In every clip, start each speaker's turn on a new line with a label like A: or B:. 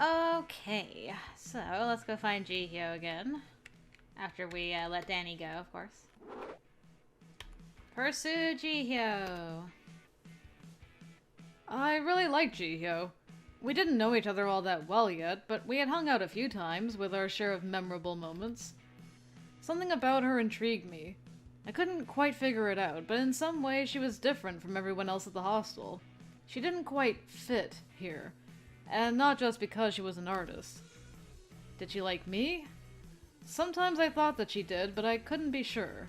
A: Okay, so let's go find HYO again. After we let Danny go, of course. Pursue HYO. I really like HYO. We didn't know each other all that well yet, but we had hung out a few times with our share of memorable moments. Something about her intrigued me. I couldn't quite figure it out, but in some way she was different from everyone else at the hostel. She didn't quite fit here, and not just because she was an artist. Did she like me? Sometimes I thought that she did, but I couldn't be sure.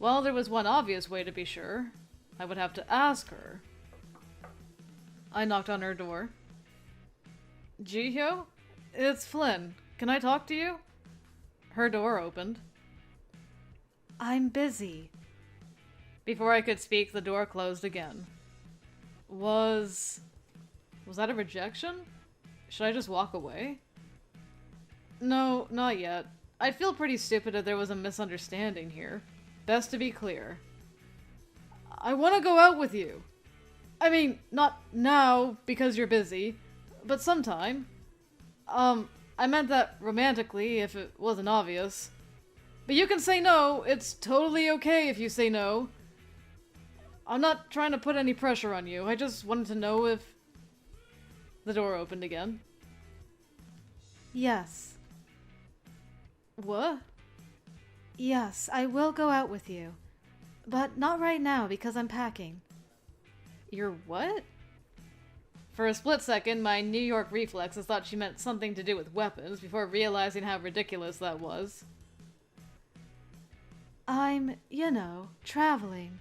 A: Well, there was one obvious way to be sure. I would have to ask her. I knocked on her door. HYO? It's Flynn. Can I talk to you? Her door opened. I'm busy. Before I could speak, the door closed again. Was that a rejection? Should I just walk away? No, not yet. I'd feel pretty stupid if there was a misunderstanding here. Best to be clear. I want to go out with you. I mean, not now, because you're busy, but sometime. I meant that romantically, if it wasn't obvious. But you can say no. It's totally okay if you say no. I'm not trying to put any pressure on you. I just wanted to know if... The door opened again. Yes. What? Yes, I will go out with you. But not right now, because I'm packing. You're what? For a split second, my New York reflexes thought she meant something to do with weapons, before realizing how ridiculous that was. I'm, traveling.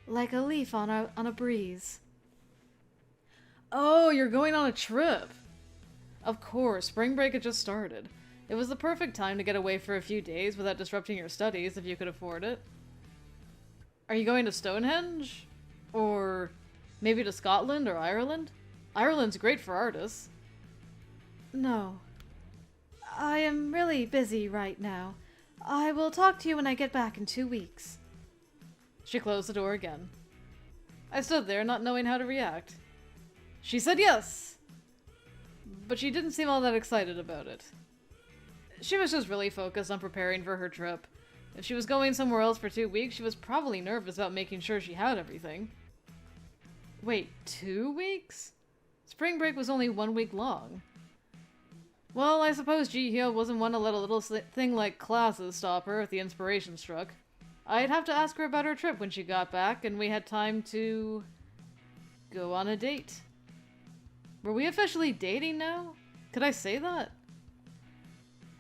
A: Like a leaf on a breeze. Oh, you're going on a trip! Of course, spring break had just started. It was the perfect time to get away for a few days without disrupting your studies if you could afford it. Are you going to Stonehenge? Or maybe to Scotland or Ireland? Ireland's great for artists. No. I am really busy right now. I will talk to you when I get back in 2 weeks. She closed the door again. I stood there, not knowing how to react. She said yes! But she didn't seem all that excited about it. She was just really focused on preparing for her trip. If she was going somewhere else for 2 weeks, she was probably nervous about making sure she had everything. Wait, 2 weeks? Spring break was only 1 week long. Well, I suppose HYO wasn't one to let a little thing like classes stop her if the inspiration struck. I'd have to ask her about her trip when she got back and we had time to... go on a date. Were we officially dating now? Could I say that?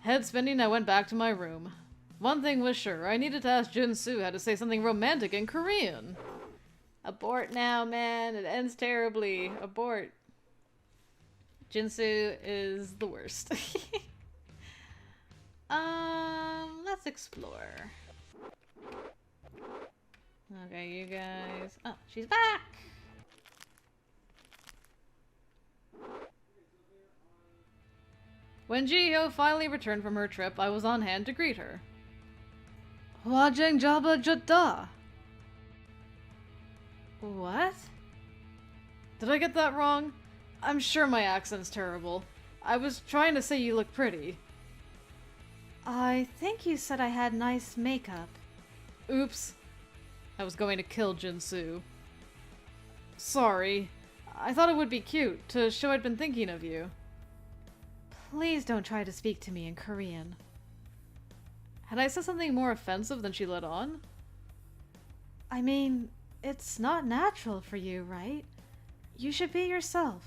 A: Head spinning, I went back to my room. One thing was sure, I needed to ask Jin-soo how to say something romantic in Korean. Abort now, man. It ends terribly. Abort. Jin-soo is the worst. Let's explore. Okay, you guys... Oh, she's back! When HYO finally returned from her trip, I was on hand to greet her. Hwajeng Jabba Jutta! What? Did I get that wrong? I'm sure my accent's terrible. I was trying to say you look pretty. I think you said I had nice makeup. Oops. I was going to kill Jin-soo. Sorry. I thought it would be cute, to show I'd been thinking of you. Please don't try to speak to me in Korean. Had I said something more offensive than she let on? I mean, it's not natural for you, right? You should be yourself.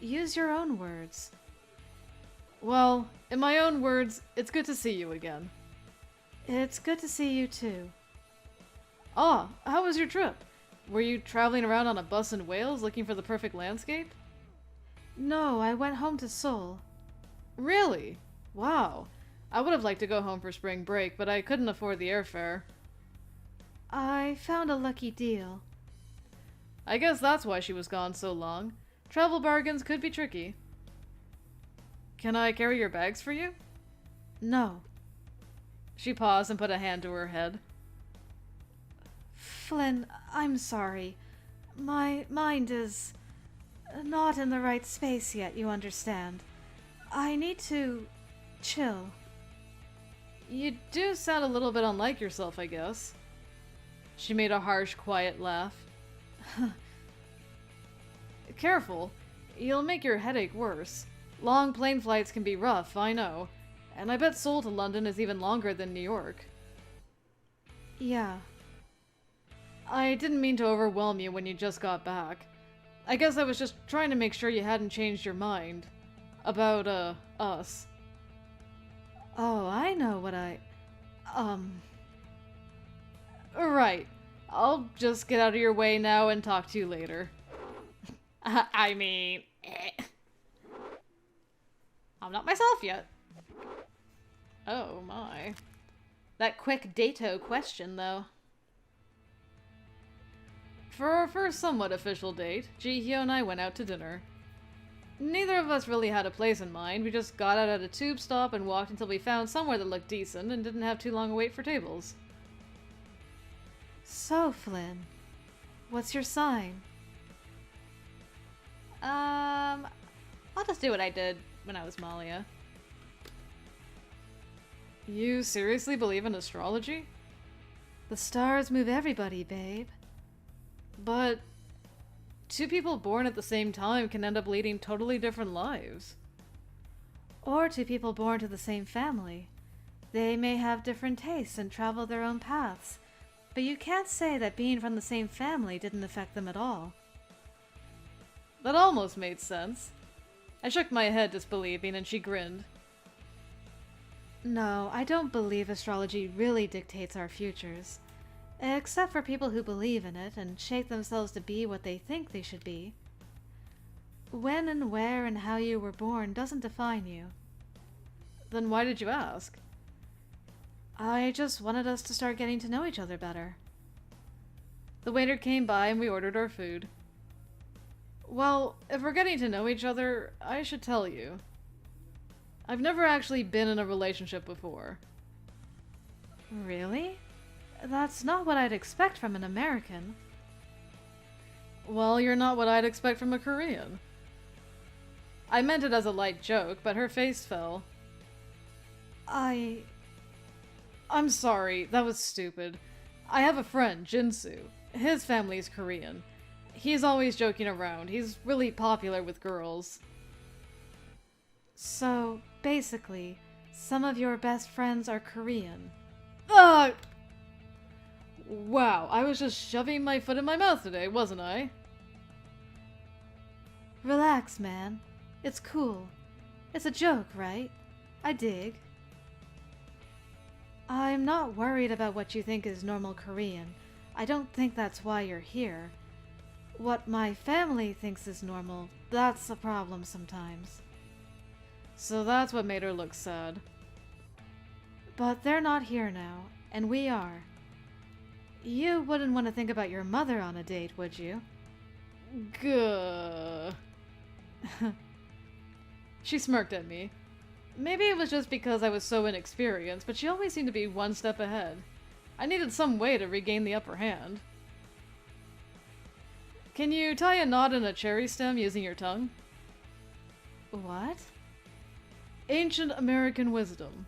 A: Use your own words. Well, in my own words, it's good to see you again. It's good to see you too. Ah, how was your trip? Were you traveling around on a bus in Wales looking for the perfect landscape? No, I went home to Seoul. Really? Wow. I would have liked to go home for spring break, but I couldn't afford the airfare. I found a lucky deal. I guess that's why she was gone so long. Travel bargains could be tricky. Can I carry your bags for you? No. She paused and put a hand to her head. Flynn, I'm sorry. My mind is...
B: Not in the right space yet, you understand. I need to chill.
A: You do sound a little bit unlike yourself, I guess. She made a harsh, quiet laugh. Careful. You'll make your headache worse. Long plane flights can be rough, I know. And I bet Seoul to London is even longer than New York.
B: Yeah.
A: I didn't mean to overwhelm you when you just got back. I guess I was just trying to make sure you hadn't changed your mind. About, us.
B: Oh, I know what
A: Right. I'll just get out of your way now and talk to you later. I mean... I'm not myself yet. Oh my. That quick dato question, though. For our first somewhat official date, HYO and I went out to dinner. Neither of us really had a place in mind. We just got out at a tube stop and walked until we found somewhere that looked decent and didn't have too long a wait for tables.
B: So, Flynn, what's your sign?
A: I'll just do what I did when I was Malia. You seriously believe in astrology?
B: The stars move everybody, babe.
A: But two people born at the same time can end up leading totally different lives.
B: Or two people born to the same family. They may have different tastes and travel their own paths, but you can't say that being from the same family didn't affect them at all.
A: That almost made sense. I shook my head disbelieving and she grinned.
B: No, I don't believe astrology really dictates our futures. Except for people who believe in it and shape themselves to be what they think they should be. When and where and how you were born doesn't define you.
A: Then why did you ask?
B: I just wanted us to start getting to know each other better.
A: The waiter came by and we ordered our food. Well, if we're getting to know each other, I should tell you. I've never actually been in a relationship before.
B: Really? That's not what I'd expect from an American.
A: Well, you're not what I'd expect from a Korean. I meant it as a light joke, but her face fell. I'm sorry, that was stupid. I have a friend, Jinsu. His family's Korean. He's always joking around. He's really popular with girls.
B: So, basically, some of your best friends are Korean.
A: Wow, I was just shoving my foot in my mouth today, wasn't I?
B: Relax, man. It's cool. It's a joke, right? I dig. I'm not worried about what you think is normal Korean. I don't think that's why you're here. What my family thinks is normal, that's a problem sometimes.
A: So that's what made her look sad.
B: But they're not here now, and we are. You wouldn't want to think about your mother on a date, would you?
A: Gah. She smirked at me. Maybe it was just because I was so inexperienced, but she always seemed to be one step ahead. I needed some way to regain the upper hand. Can you tie a knot in a cherry stem using your tongue?
B: What?
A: Ancient American wisdom.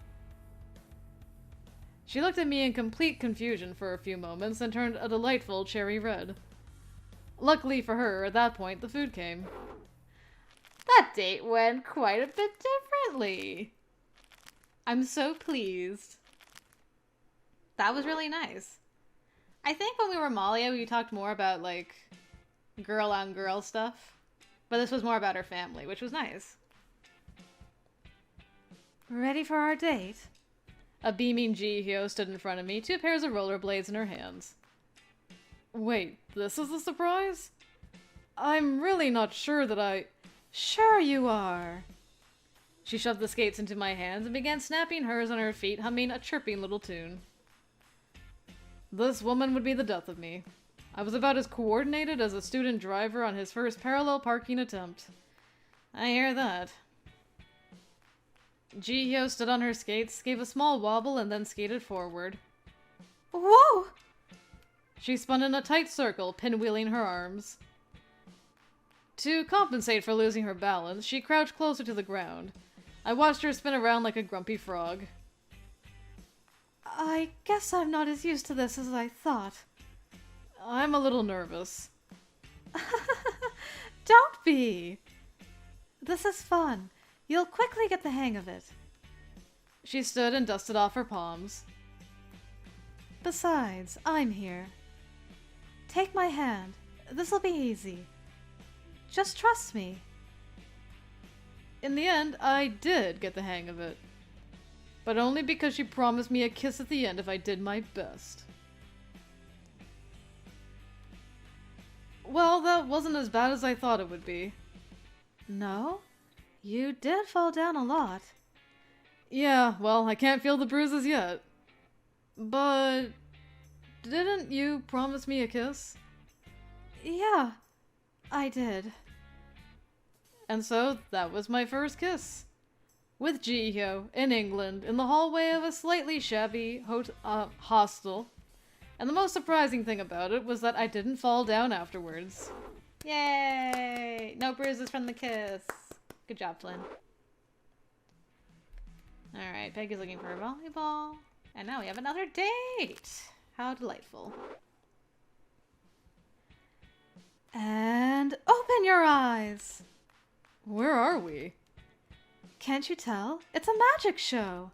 A: She looked at me in complete confusion for a few moments and turned a delightful cherry red. Luckily for her, at that point, the food came. That date went quite a bit differently. I'm so pleased. That was really nice. I think when we were Malia, we talked more about, like, girl-on-girl stuff. But this was more about her family, which was nice.
B: Ready for our date?
A: A beaming HYO stood in front of me, 2 pairs of rollerblades in her hands. Wait, this is the surprise? I'm really not sure that I...
B: Sure you are!
A: She shoved the skates into my hands and began snapping hers on her feet, humming a chirping little tune. This woman would be the death of me. I was about as coordinated as a student driver on his first parallel parking attempt. I hear that. HYO stood on her skates, gave a small wobble, and then skated forward.
B: Whoa!
A: She spun in a tight circle, pinwheeling her arms. To compensate for losing her balance, she crouched closer to the ground. I watched her spin around like a grumpy frog.
B: I guess I'm not as used to this as I thought.
A: I'm a little nervous.
B: Don't be! This is fun. You'll quickly get the hang of it.
A: She stood and dusted off her palms.
B: Besides, I'm here. Take my hand. This'll be easy. Just trust me.
A: In the end, I did get the hang of it. But only because she promised me a kiss at the end if I did my best. Well, that wasn't as bad as I thought it would be.
B: No? You did fall down a lot.
A: Yeah, well, I can't feel the bruises yet. But didn't you promise me a kiss?
B: Yeah, I did.
A: And so, that was my first kiss. With HYO, in England, in the hallway of a slightly shabby hostel. And the most surprising thing about it was that I didn't fall down afterwards. Yay! No bruises from the kiss. Good job, Flynn. Alright, Peggy's looking for a volleyball. And now we have another date! How delightful.
B: And open your eyes!
A: Where are we?
B: Can't you tell? It's a magic show.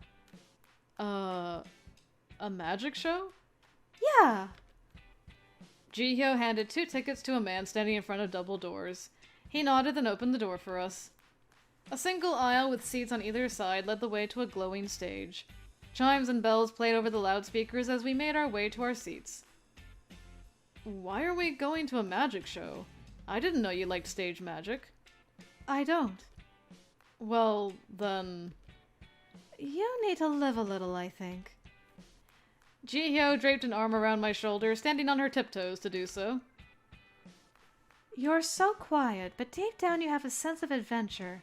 A: A magic show?
B: Yeah.
A: HYO handed 2 tickets to a man standing in front of double doors. He nodded and opened the door for us. A single aisle with seats on either side led the way to a glowing stage. Chimes and bells played over the loudspeakers as we made our way to our seats. Why are we going to a magic show? I didn't know you liked stage magic.
B: I don't.
A: Well, then...
B: You need to live a little, I think.
A: HYO draped an arm around my shoulder, standing on her tiptoes to do so.
B: You're so quiet, but deep down you have a sense of adventure.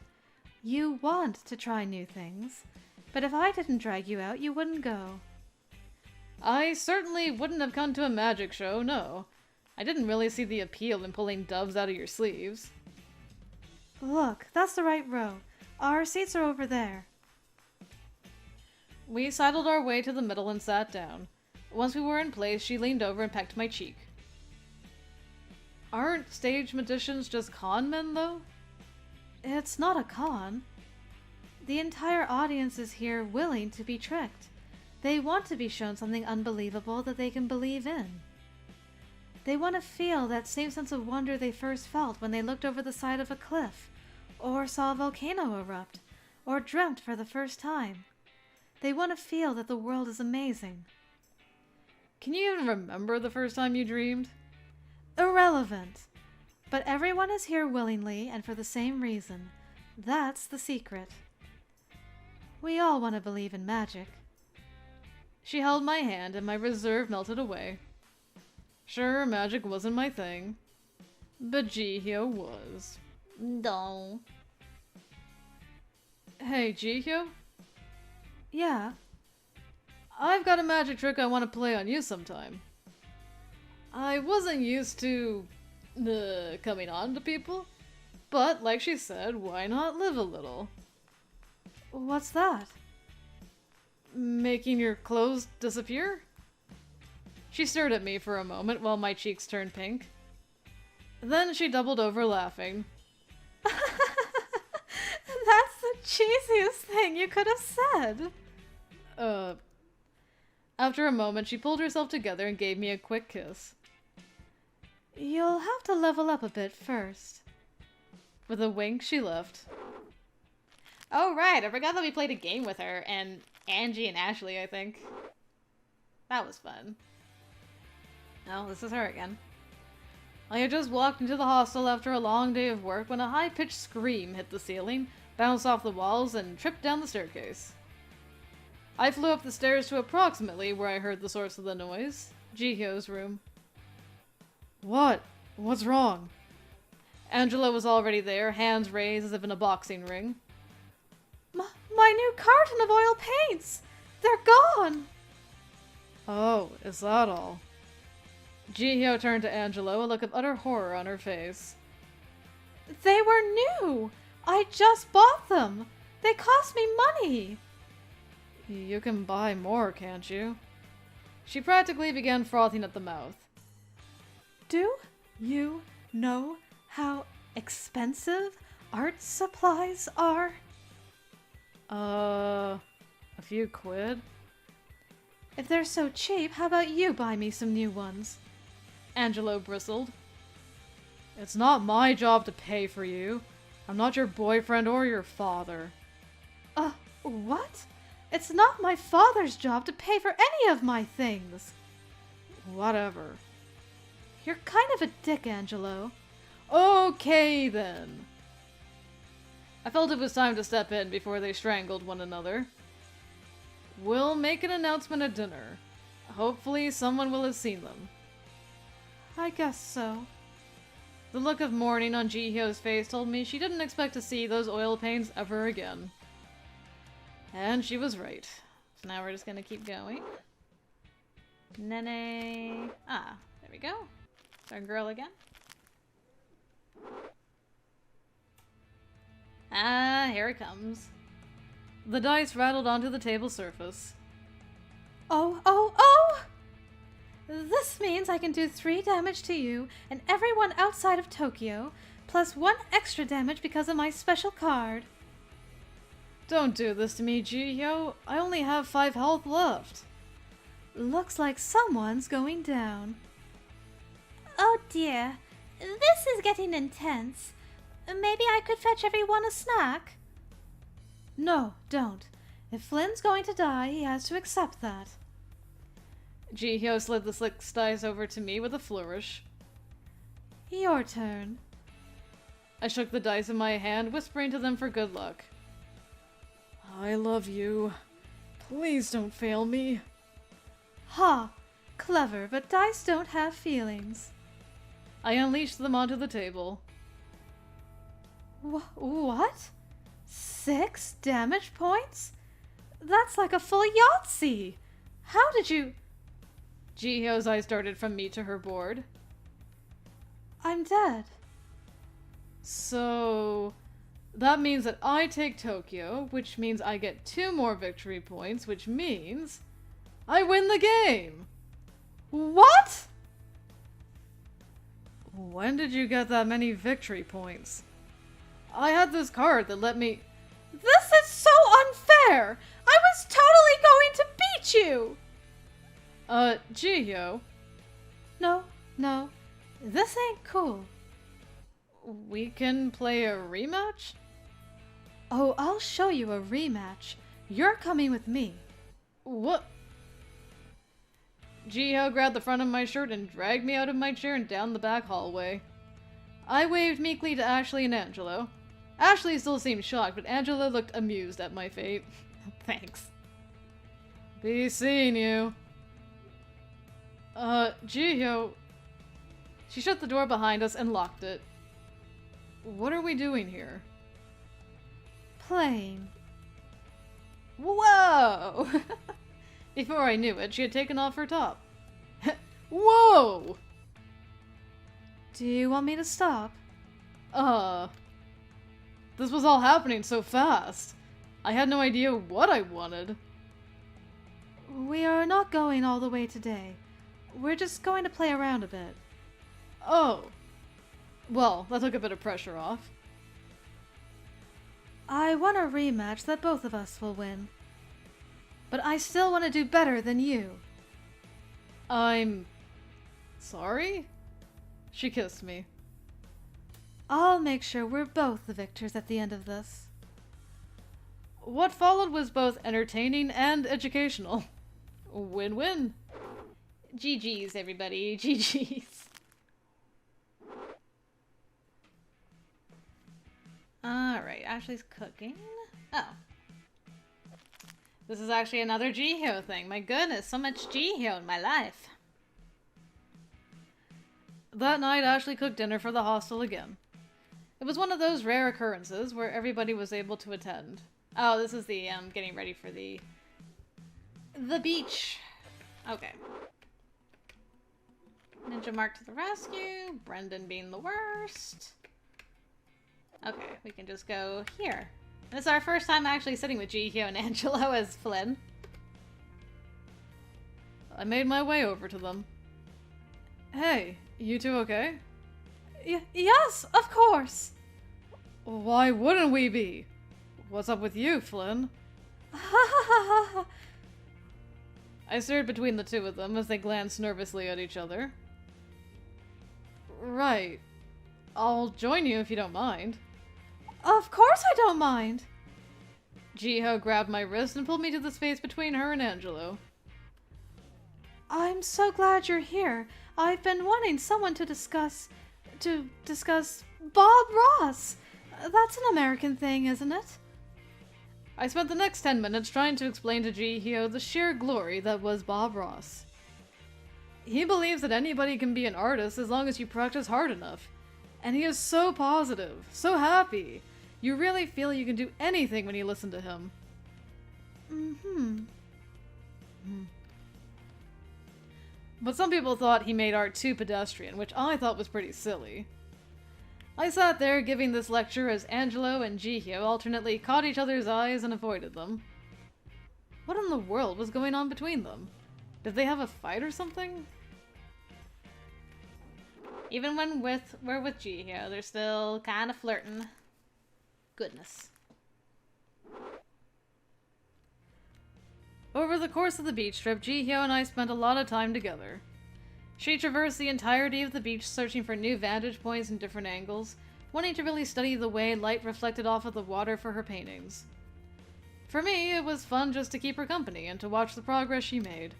B: You want to try new things. But if I didn't drag you out, you wouldn't go.
A: I certainly wouldn't have come to a magic show, no. I didn't really see the appeal in pulling doves out of your sleeves.
B: Look, that's the right row. Our seats are over there.
A: We sidled our way to the middle and sat down. Once we were in place, she leaned over and pecked my cheek. Aren't stage magicians just con men, though?
B: It's not a con. The entire audience is here willing to be tricked. They want to be shown something unbelievable that they can believe in. They want to feel that same sense of wonder they first felt when they looked over the side of a cliff, or saw a volcano erupt, or dreamt for the first time. They want to feel that the world is amazing.
A: Can you even remember the first time you dreamed?
B: Irrelevant. But everyone is here willingly and for the same reason. That's the secret. We all want to believe in magic.
A: She held my hand and my reserve melted away. Sure, magic wasn't my thing. But HYO was. No. Hey, HYO?
B: Yeah?
A: I've got a magic trick I want to play on you sometime. I wasn't used to coming on to people, but like she said, why not live a little?
B: What's that?
A: Making your clothes disappear? She stared at me for a moment while my cheeks turned pink. Then she doubled over laughing.
B: That's the cheesiest thing you could have said.
A: After a moment, she pulled herself together and gave me a quick kiss.
B: You'll have to level up a bit first.
A: With a wink, she left. Oh, right. I forgot that we played a game with her, and Angie and Ashley, I think. That was fun. Oh, this is her again. I had just walked into the hostel after a long day of work when a high-pitched scream hit the ceiling, bounced off the walls, and tripped down the staircase. I flew up the stairs to approximately where I heard the source of the noise, HYO's room. What? What's wrong? Angela was already there, hands raised as if in a boxing ring.
B: My new carton of oil paints! They're gone!
A: Oh, is that all? HYO turned to Angelo, a look of utter horror on her face.
B: They were new! I just bought them! They cost me money!
A: You can buy more, can't you? She practically began frothing at the mouth.
B: Do you know how expensive art supplies are?
A: A few quid?
B: If they're so cheap, how about you buy me some new ones?
A: Angelo bristled. It's not my job to pay for you. I'm not your boyfriend or your father.
B: What? It's not my father's job to pay for any of my things.
A: Whatever.
B: You're kind of a dick, Angelo.
A: Okay, then. I felt it was time to step in before they strangled one another. We'll make an announcement at dinner. Hopefully someone will have seen them.
B: I guess so.
A: The look of mourning on Ji-hyo's face told me she didn't expect to see those oil paints ever again. And she was right. So now we're just gonna keep going. Nene. Ah, there we go. It's our girl again. Ah, here it comes. The dice rattled onto the table surface.
B: Oh! This means I can do 3 damage to you and everyone outside of Tokyo, plus 1 extra damage because of my special card.
A: Don't do this to me, Ji-hyo. I only have 5 health left.
B: Looks like someone's going down. Oh dear, this is getting intense. Maybe I could fetch everyone a snack? No, don't. If Flynn's going to die, he has to accept that.
A: Ji-hyo slid the six dice over to me with a flourish.
B: Your turn.
A: I shook the dice in my hand, whispering to them for good luck. I love you. Please don't fail me.
B: Ha! Clever, but dice don't have feelings.
A: I unleashed them onto the table.
B: What? 6 damage points? That's like a full Yahtzee! How did you...
A: Ji-hyo's eyes darted from me to her board.
B: I'm dead.
A: So... that means that I take Tokyo, which means I get 2 more victory points, which means... I win the game!
B: What?
A: When did you get that many victory points? I had this card that let me...
B: This is so unfair! I was totally going to beat you!
A: Ji-hyo.
B: No. This ain't cool.
A: We can play a rematch?
B: Oh, I'll show you a rematch. You're coming with me.
A: What? Ji-hyo grabbed the front of my shirt and dragged me out of my chair and down the back hallway. I waved meekly to Ashley and Angelo. Ashley still seemed shocked, but Angelo looked amused at my fate. Thanks. Be seeing you. Ji-hyo. She shut the door behind us and locked it. What are we doing here?
B: Playing.
A: Whoa! Before I knew it, she had taken off her top. Whoa!
B: Do you want me to stop?
A: This was all happening so fast. I had no idea what I wanted.
B: We are not going all the way today. We're just going to play around a bit.
A: Oh. Well, that took a bit of pressure off.
B: I want a rematch that both of us will win. But I still want to do better than you.
A: I'm... sorry? She kissed me.
B: I'll make sure we're both the victors at the end of this.
A: What followed was both entertaining and educational. Win-win. GG's, everybody. GG's. Alright, Ashley's cooking. Oh. This is actually another Ji-hyo thing. My goodness, so much Ji-hyo in my life. That night, Ashley cooked dinner for the hostel again. It was one of those rare occurrences where everybody was able to attend. Oh, this is the, getting ready for the beach. Okay. Ninja Mark to the rescue. Brendan being the worst.
B: Okay, we can just go here. This is our first time actually sitting with Ji-hyo and Angelo as Flynn.
A: I made my way over to them. Hey, you two okay?
B: Yes, of course.
A: Why wouldn't we be? What's up with you, Flynn? I stared between the two of them as they glanced nervously at each other. Right. I'll join you if you don't mind.
B: Of course I don't mind.
A: Ji-hyo grabbed my wrist and pulled me to the space between her and Angelo.
B: I'm so glad you're here. I've been wanting someone to discuss Bob Ross. That's an American thing, isn't it?
A: I spent the next 10 minutes trying to explain to Ji-hyo the sheer glory that was Bob Ross. He believes that anybody can be an artist as long as you practice hard enough. And he is so positive, so happy. You really feel you can do anything when you listen to him. But some people thought he made art too pedestrian, which I thought was pretty silly. I sat there giving this lecture as Angelo and Ji-hyo alternately caught each other's eyes and avoided them. What in the world was going on between them? Did they have a fight or something?
B: Even when we're with Ji-hyo, they're still kind of flirting. Goodness.
A: Over the course of the beach trip, Ji-hyo and I spent a lot of time together. She traversed the entirety of the beach searching for new vantage points and different angles, wanting to really study the way light reflected off of the water for her paintings. For me, it was fun just to keep her company and to watch the progress she made.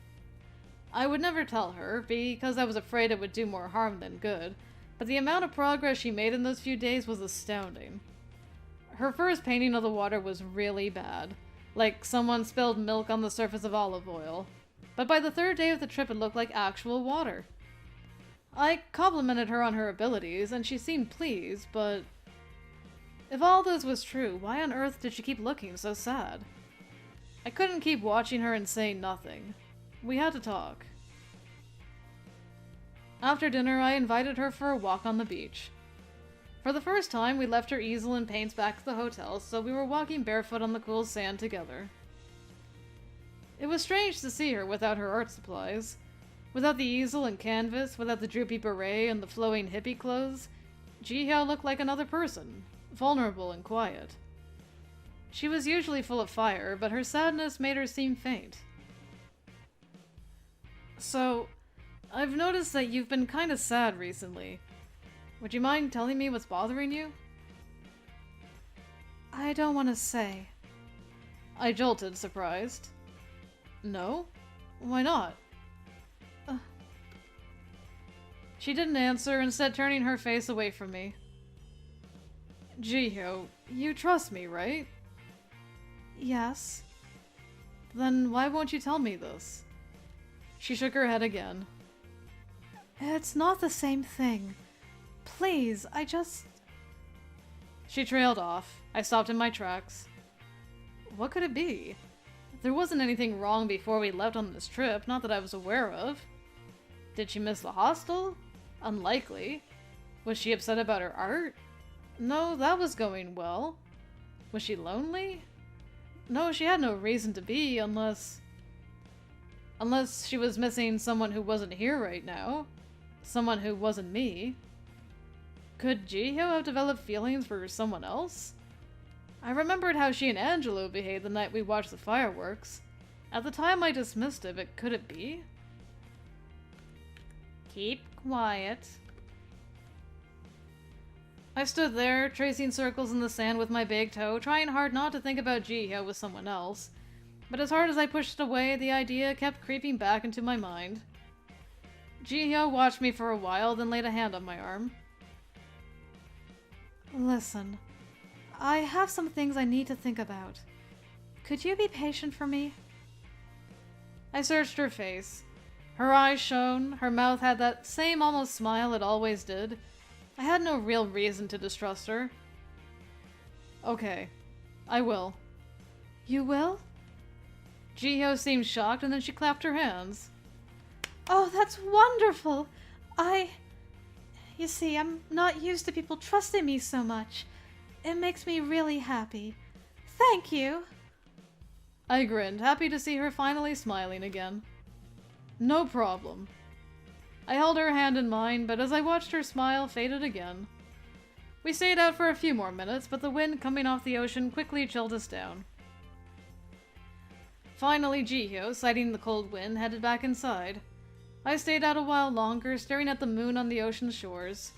A: I would never tell her, because I was afraid it would do more harm than good, but the amount of progress she made in those few days was astounding. Her first painting of the water was really bad, like someone spilled milk on the surface of olive oil. But by the third day of the trip, it looked like actual water. I complimented her on her abilities, and she seemed pleased, but if all this was true, why on earth did she keep looking so sad? I couldn't keep watching her and saying nothing. We had to talk. After dinner, I invited her for a walk on the beach. For the first time, we left her easel and paints back to the hotel, so we were walking barefoot on the cool sand together. It was strange to see her without her art supplies. Without the easel and canvas, without the droopy beret and the flowing hippie clothes, Ji-hyo looked like another person, vulnerable and quiet. She was usually full of fire, but her sadness made her seem faint. So, I've noticed that you've been kind of sad recently. Would you mind telling me what's bothering you?
B: I don't want to say.
A: I jolted, surprised. No? Why not? She didn't answer, instead turning her face away from me. Ji-hyo, you trust me, right?
B: Yes.
A: Then why won't you tell me this? She shook her head again.
B: It's not the same thing. Please,
A: She trailed off. I stopped in my tracks. What could it be? There wasn't anything wrong before we left on this trip, not that I was aware of. Did she miss the hostel? Unlikely. Was she upset about her art? No, that was going well. Was she lonely? No, she had no reason to be, unless she was missing someone who wasn't here right now. Someone who wasn't me. Could Ji-hyo have developed feelings for someone else? I remembered how she and Angelo behaved the night we watched the fireworks. At the time I dismissed it, but could it be?
B: Keep quiet.
A: I stood there, tracing circles in the sand with my big toe, trying hard not to think about Ji-hyo with someone else. But as hard as I pushed it away, the idea kept creeping back into my mind. Ji-hyo watched me for a while, then laid a hand on my arm.
B: Listen, I have some things I need to think about. Could you be patient for me?
A: I searched her face. Her eyes shone, her mouth had that same almost smile it always did. I had no real reason to distrust her. Okay, I will.
B: You will?
A: Ji-hyo seemed shocked, and then she clapped her hands.
B: Oh, that's wonderful! You see, I'm not used to people trusting me so much. It makes me really happy. Thank you.
A: I grinned, happy to see her finally smiling again. No problem. I held her hand in mine, but as I watched her smile faded again. We stayed out for a few more minutes, but the wind coming off the ocean quickly chilled us down. Finally, HYO, sighting the cold wind, headed back inside. I stayed out a while longer, staring at the moon on the ocean shores.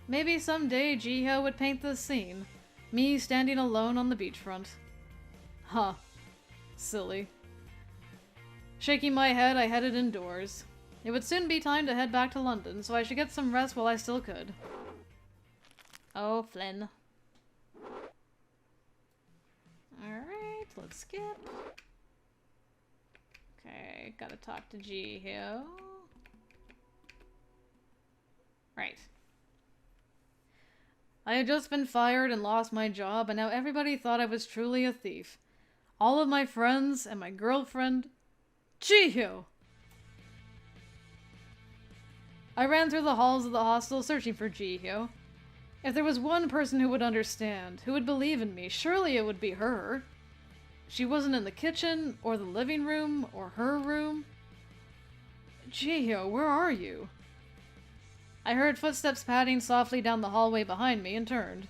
A: Maybe someday HYO would paint this scene, me standing alone on the beachfront. Huh. Silly. Shaking my head, I headed indoors. It would soon be time to head back to London, so I should get some rest while I still could. Oh, Flynn. Alright, let's skip. Okay, gotta talk to HYO. Right. I had just been fired and lost my job, and now everybody thought I was truly a thief. All of my friends and my girlfriend. HYO! I ran through the halls of the hostel searching for HYO. If there was one person who would understand, who would believe in me, surely it would be her. She wasn't in the kitchen, or the living room, or her room. HYO, where are you? I heard footsteps padding softly down the hallway behind me and turned.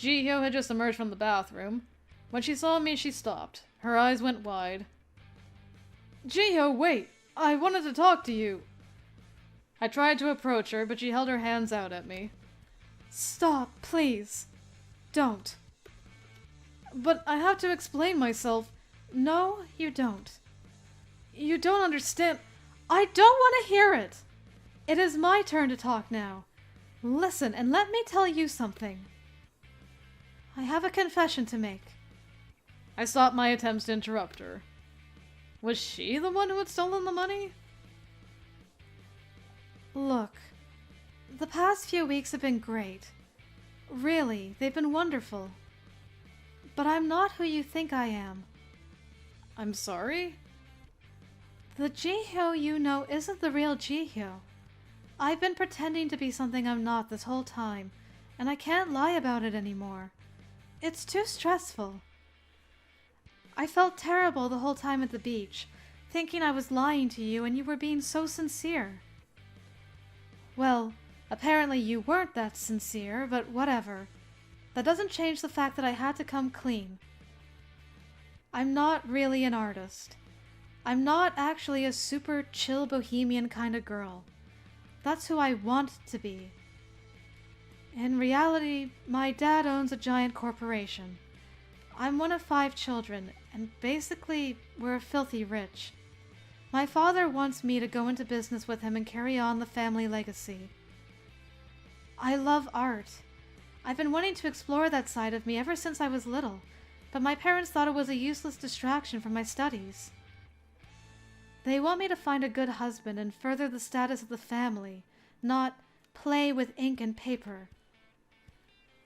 A: HYO had just emerged from the bathroom. When she saw me, she stopped. Her eyes went wide. HYO, wait! I wanted to talk to you! I tried to approach her, but she held her hands out at me. Stop, please. Don't. But I have to explain myself. No, you don't. You don't understand. I don't want to hear it! It is my turn to talk now. Listen, and let me tell you something. I have a confession to make. I stopped my attempts to interrupt her. Was she the one who had stolen the money? Look, the past few weeks have been great. Really, they've been wonderful. But I'm not who you think I am. I'm sorry? The HYO you know isn't the real HYO. I've been pretending to be something I'm not this whole time, and I can't lie about it anymore. It's too stressful. I felt terrible the whole time at the beach, thinking I was lying to you and you were being so sincere. Well, apparently you weren't that sincere, but whatever. That doesn't change the fact that I had to come clean. I'm not really an artist. I'm not actually a super chill bohemian kind of girl. That's who I want to be. In reality, my dad owns a giant corporation. I'm one of 5 children, and basically, we're filthy rich. My father wants me to go into business with him and carry on the family legacy. I love art. I've been wanting to explore that side of me ever since I was little, but my parents thought it was a useless distraction from my studies. They want me to find a good husband and further the status of the family, not play with ink and paper.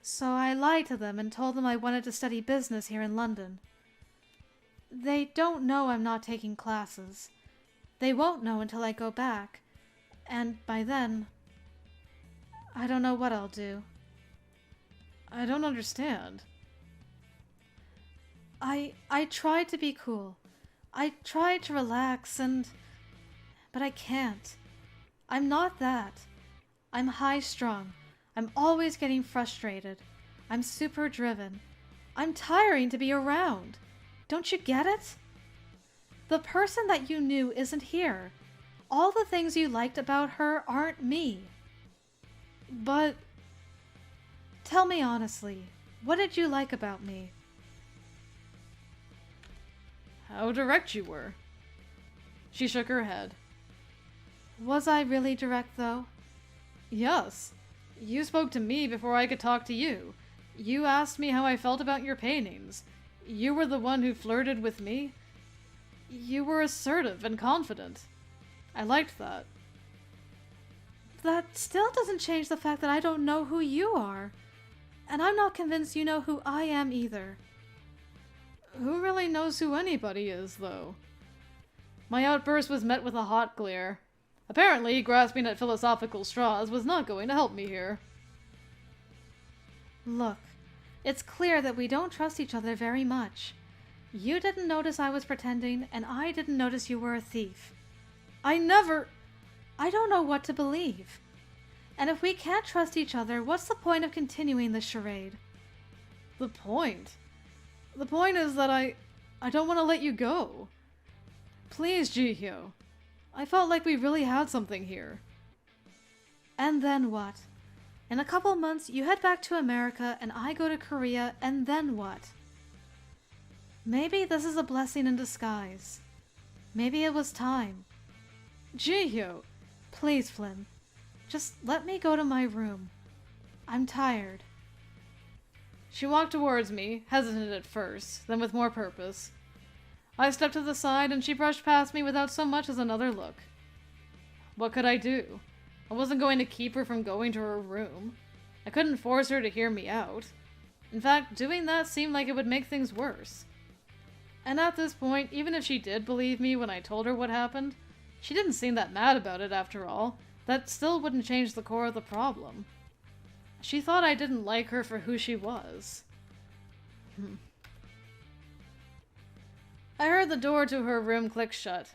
A: So I lied to them and told them I wanted to study business here in London. They don't know I'm not taking classes. They won't know until I go back, and by then, I don't know what I'll do. I don't understand. I tried to be cool. I tried to relax but I can't. I'm not that. I'm high-strung. I'm always getting frustrated. I'm super driven. I'm tiring to be around. Don't you get it? The person that you knew isn't here. All the things you liked about her aren't me. But tell me honestly, what did you like about me? How direct you were. She shook her head. Was I really direct, though? Yes. You spoke to me before I could talk to you. You asked me how I felt about your paintings. You were the one who flirted with me. You were assertive and confident. I liked that. That still doesn't change the fact that I don't know who you are. And I'm not convinced you know who I am either. Who really knows who anybody is, though? My outburst was met with a hot glare. Apparently, grasping at philosophical straws was not going to help me here.
B: Look, it's clear that we don't trust each other very much. You didn't notice I was pretending, and I didn't notice you were a thief. I don't know what to believe. And if we can't trust each other, what's the point of continuing this charade?
A: The point? The point is that I don't want to let you go. Please, HYO. I felt like we really had something here.
B: And then what? In a couple months, you head back to America, and I go to Korea, and then what? Maybe this is a blessing in disguise. Maybe it was time.
A: HYO.
B: Please, Flynn. Just let me go to my room. I'm tired.
A: She walked towards me, hesitant at first, then with more purpose. I stepped to the side and she brushed past me without so much as another look. What could I do? I wasn't going to keep her from going to her room. I couldn't force her to hear me out. In fact, doing that seemed like it would make things worse. And at this point, even if she did believe me when I told her what happened, she didn't seem that mad about it after all. That still wouldn't change the core of the problem. She thought I didn't like her for who she was. I heard the door to her room click shut.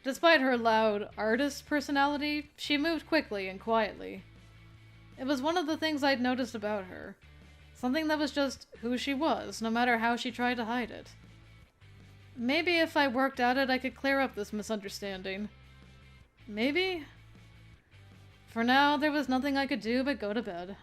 A: Despite her loud artist personality, she moved quickly and quietly. It was one of the things I'd noticed about her. Something that was just who she was, no matter how she tried to hide it. Maybe if I worked at it, I could clear up this misunderstanding. Maybe? For now, there was nothing I could do but go to bed.